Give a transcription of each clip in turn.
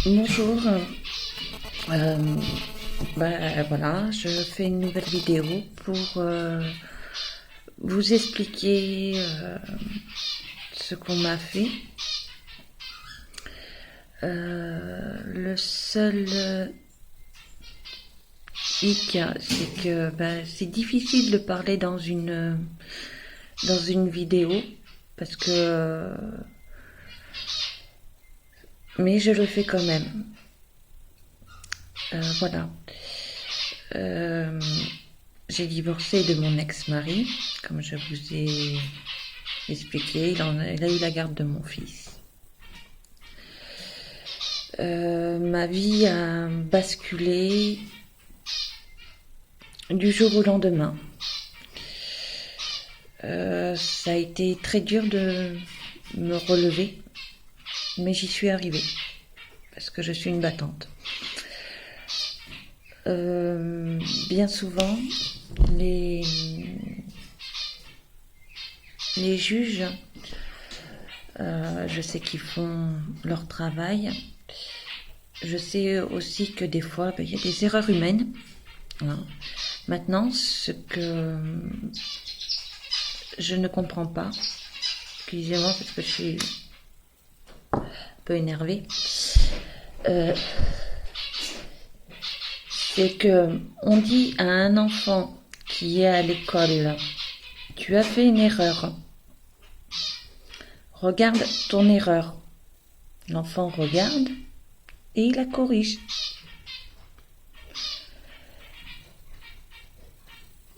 Bonjour, voilà, je fais une nouvelle vidéo pour vous expliquer ce qu'on m'a fait. Le seul hic, c'est que c'est difficile de parler dans une vidéo parce que mais je le fais quand même. Voilà. J'ai divorcé de mon ex-mari, comme je vous ai expliqué. Il a eu la garde de mon fils. Ma vie a basculé du jour au lendemain. Ça a été très dur de me relever, mais j'y suis arrivée, parce que je suis une battante. Bien souvent, les juges, je sais qu'ils font leur travail. Je sais aussi que des fois, il y a des erreurs humaines. Hein. Maintenant, ce que je ne comprends pas, excusez-moi parce que je suis un peu énervée, c'est que on dit à un enfant qui est à l'école, tu as fait une erreur, regarde ton erreur. L'enfant regarde et il la corrige.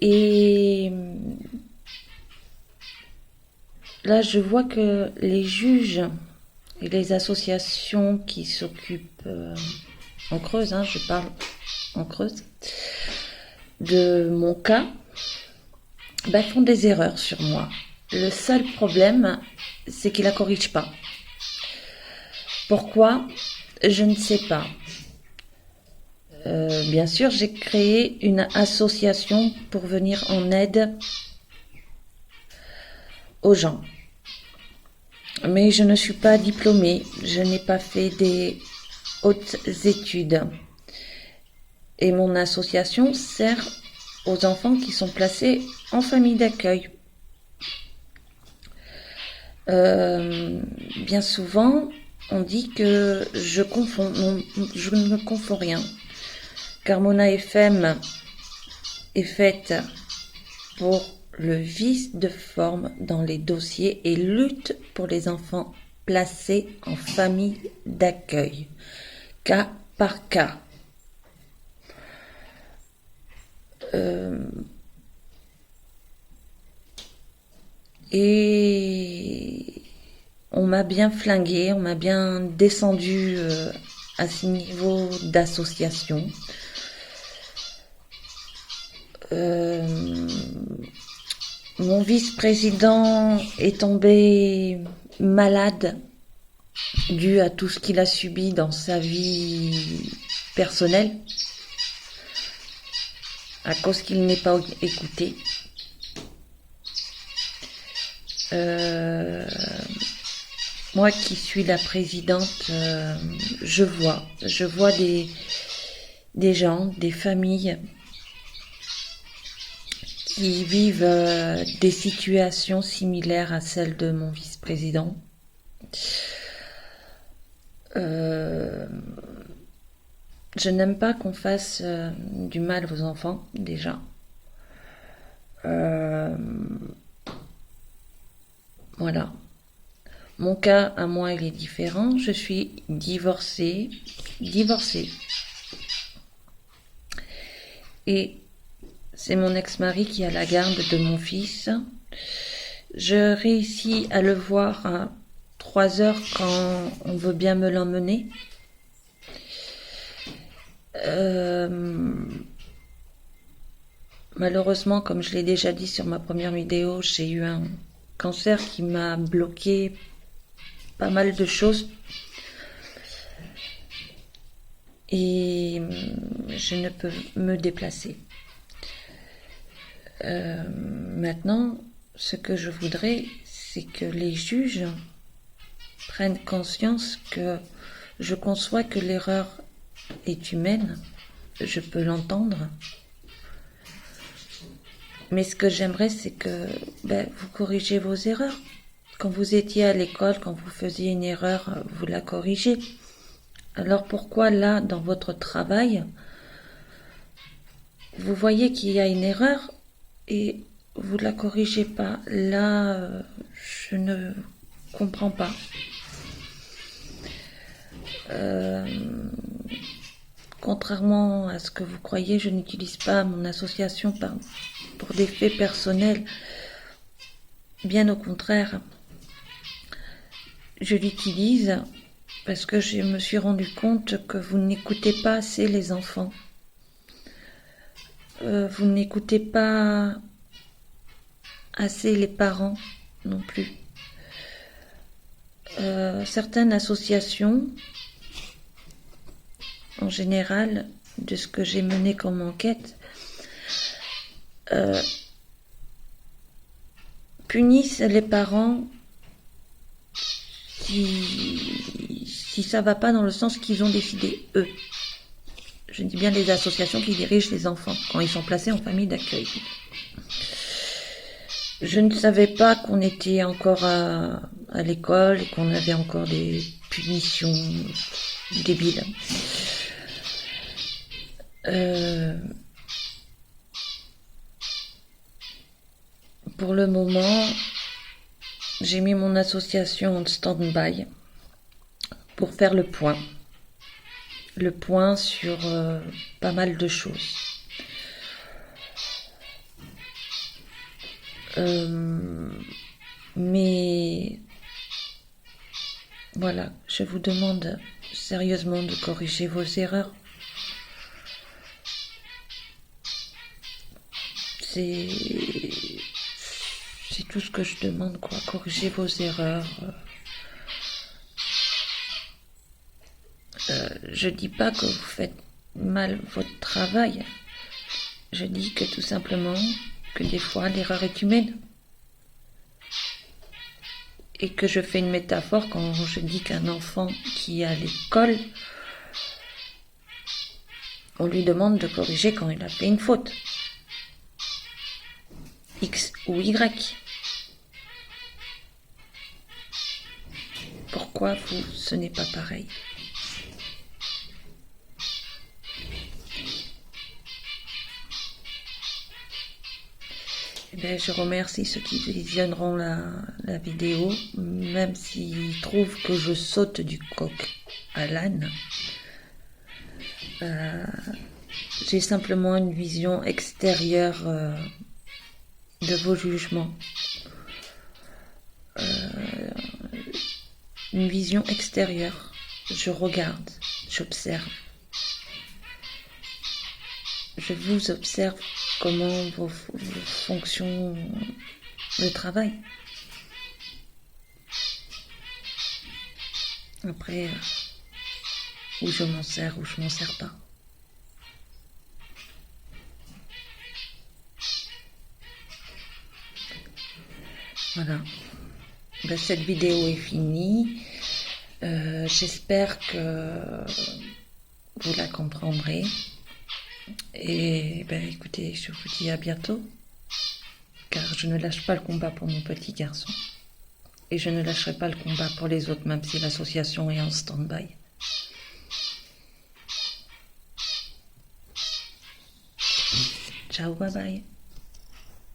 Et là, je vois que les juges et les associations qui s'occupent en Creuse, je parle en Creuse, de mon cas, font des erreurs sur moi. Le seul problème, c'est qu'ils la corrigent pas. Pourquoi? Je ne sais pas. Bien sûr, j'ai créé une association pour venir en aide aux gens. Mais je ne suis pas diplômée, je n'ai pas fait des hautes études. Et mon association sert aux enfants qui sont placés en famille d'accueil. Bien souvent, on dit que je confonds. Non, je ne confonds rien. Car mon AFM est faite pour le vice de forme dans les dossiers et lutte pour les enfants placés en famille d'accueil, cas par cas. Et on m'a bien flingué, on m'a bien descendu à ce niveau d'association. Mon vice-président est tombé malade dû à tout ce qu'il a subi dans sa vie personnelle, à cause qu'il n'est pas écouté. Moi qui suis la présidente, je vois des gens, des familles qui vivent des situations similaires à celles de mon vice-président. Je n'aime pas qu'on fasse du mal aux enfants, déjà. Voilà. Mon cas, à moi, il est différent. Je suis divorcée. Et c'est mon ex-mari qui a la garde de mon fils. Je réussis à le voir à 3 heures quand on veut bien me l'emmener. Malheureusement, comme je l'ai déjà dit sur ma première vidéo, j'ai eu un cancer qui m'a bloqué pas mal de choses. Et je ne peux me déplacer. Maintenant, ce que je voudrais, c'est que les juges prenne conscience que je conçois que l'erreur est humaine, je peux l'entendre. Mais ce que j'aimerais, c'est que vous corrigez vos erreurs. Quand vous étiez à l'école, quand vous faisiez une erreur, vous la corrigez. Alors pourquoi là, dans votre travail, vous voyez qu'il y a une erreur et vous ne la corrigez pas? Là, je ne comprends pas. Contrairement à ce que vous croyez, je n'utilise pas mon association pour des faits personnels. Bien au contraire, je l'utilise parce que je me suis rendu compte que vous n'écoutez pas assez les enfants. Vous n'écoutez pas assez les parents non plus. Certaines associations, en général, de ce que j'ai mené comme enquête, punissent les parents si ça va pas dans le sens qu'ils ont décidé eux. Je dis bien les associations qui dirigent les enfants quand ils sont placés en famille d'accueil. Je ne savais pas qu'on était encore à l'école et qu'on avait encore des punitions débiles. Pour le moment, j'ai mis mon association en stand-by pour faire le point. Le point sur pas mal de choses. Mais voilà, je vous demande sérieusement de corriger vos erreurs. C'est tout ce que je demande, quoi. Corrigez vos erreurs. Je dis pas que vous faites mal votre travail. Je dis que tout simplement que des fois l'erreur est humaine. Et que je fais une métaphore quand je dis qu'un enfant qui est à l'école, on lui demande de corriger quand il a fait une faute. X ou Y. Pourquoi vous, ce n'est pas pareil? Je remercie ceux qui visionneront la vidéo, même s'ils trouvent que je saute du coq à l'âne. J'ai simplement une vision extérieure de vos jugements. Une vision extérieure. Je regarde, j'observe. Je vous observe comment vos fonctions de travail. Après, où je m'en sers, ou je m'en sers pas. Voilà. Cette vidéo est finie. J'espère que vous la comprendrez. Et écoutez, je vous dis à bientôt, car je ne lâche pas le combat pour mon petit garçon. Et je ne lâcherai pas le combat pour les autres, même si l'association est en stand-by. Ciao, bye bye.